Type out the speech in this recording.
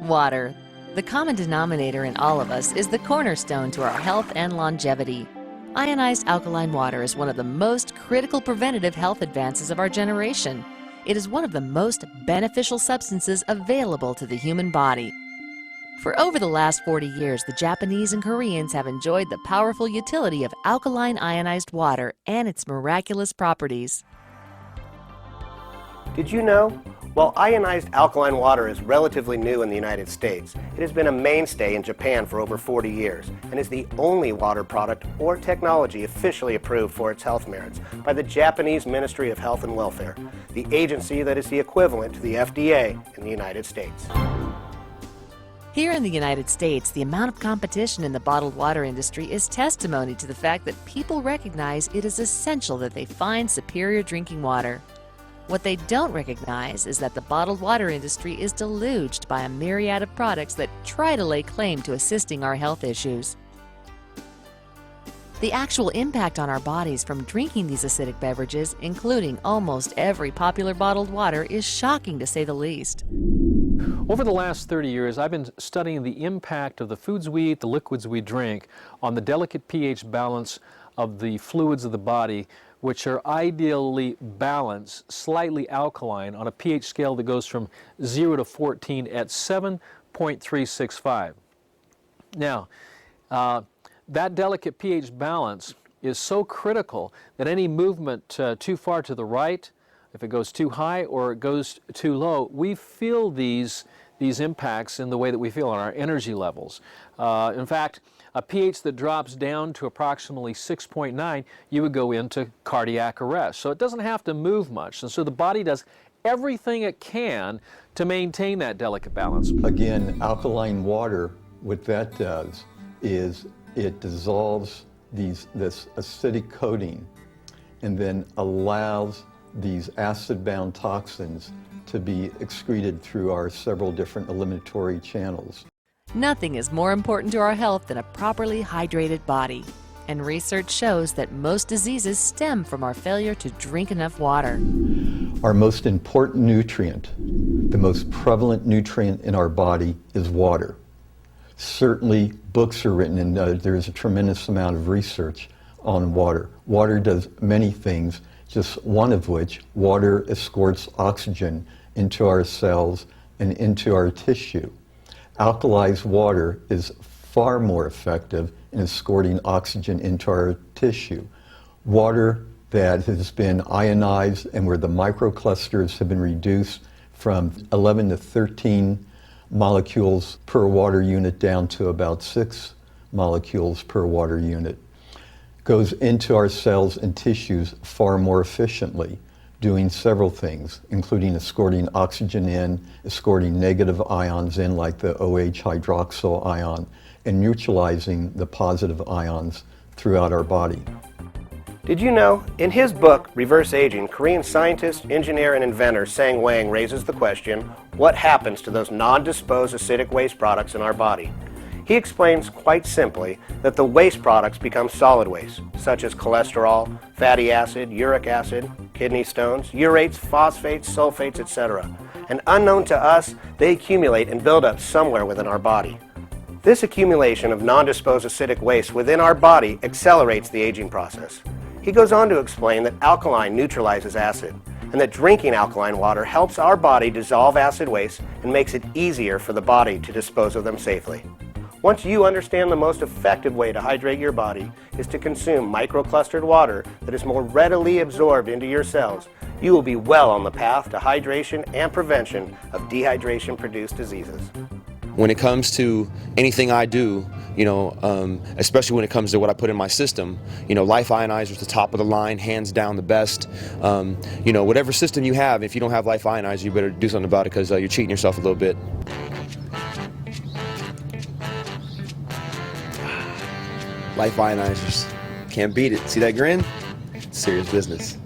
Water. The common denominator in all of us is the cornerstone to our health and longevity. Ionized alkaline water is one of the most critical preventative health advances of our generation. It is one of the most beneficial substances available to the human body. For over the last 40 years, the Japanese and Koreans have enjoyed the powerful utility of alkaline ionized water and its miraculous properties. Did you know? While ionized alkaline water is relatively new in the United States, it has been a mainstay in Japan for over 40 years and is the only water product or technology officially approved for its health merits by the Japanese Ministry of Health and Welfare, the agency that is the equivalent to the FDA in the United States. Here in the United States, the amount of competition in the bottled water industry is testimony to the fact that people recognize it is essential that they find superior drinking water. What they don't recognize is that the bottled water industry is deluged by a myriad of products that try to lay claim to assisting our health issues. The actual impact on our bodies from drinking these acidic beverages, including almost every popular bottled water, is shocking to say the least. Over the last 30 years, I've been studying the impact of the foods we eat, the liquids we drink, on the delicate pH balance of the fluids of the body, which are ideally balanced, slightly alkaline, on a pH scale that goes from 0 to 14 at 7.365. Now, that delicate pH balance is so critical that any movement too far to the right, if it goes too high or it goes too low, we feel these impacts in the way that we feel on our energy levels. In fact, a pH that drops down to approximately 6.9, you would go into cardiac arrest. So it doesn't have to move much. And so the body does everything it can to maintain that delicate balance. Again, alkaline water, what that does is it dissolves this acidic coating and then allows these acid-bound toxins to be excreted through our several different eliminatory channels. Nothing is more important to our health than a properly hydrated body. And research shows that most diseases stem from our failure to drink enough water. Our most important nutrient, the most prevalent nutrient in our body, is water. Certainly, books are written and there's a tremendous amount of research on water. Water does many things, just one of which, water escorts oxygen into our cells and into our tissue. Alkalized water is far more effective in escorting oxygen into our tissue. Water that has been ionized and where the microclusters have been reduced from 11 to 13 molecules per water unit down to about 6 molecules per water unit, goes into our cells and tissues far more efficiently, doing several things, including escorting oxygen in, escorting negative ions in like the OH hydroxyl ion, and neutralizing the positive ions throughout our body. Did you know? In his book, Reverse Aging, Korean scientist, engineer, and inventor Sang Wang raises the question, what happens to those non-disposed acidic waste products in our body? He explains quite simply that the waste products become solid waste, such as cholesterol, fatty acid, uric acid, kidney stones, urates, phosphates, sulfates, etc. And unknown to us, they accumulate and build up somewhere within our body. This accumulation of non-disposed acidic waste within our body accelerates the aging process. He goes on to explain that alkaline neutralizes acid, and that drinking alkaline water helps our body dissolve acid waste and makes it easier for the body to dispose of them safely. Once you understand the most effective way to hydrate your body is to consume microclustered water that is more readily absorbed into your cells, you will be well on the path to hydration and prevention of dehydration-produced diseases. When it comes to anything I do, especially when it comes to what I put in my system, Life Ionizer is the top of the line, hands down the best. Whatever system you have, if you don't have Life Ionizer, you better do something about it because you're cheating yourself a little bit. Life Ionizers. Can't beat it. See that grin? Serious business.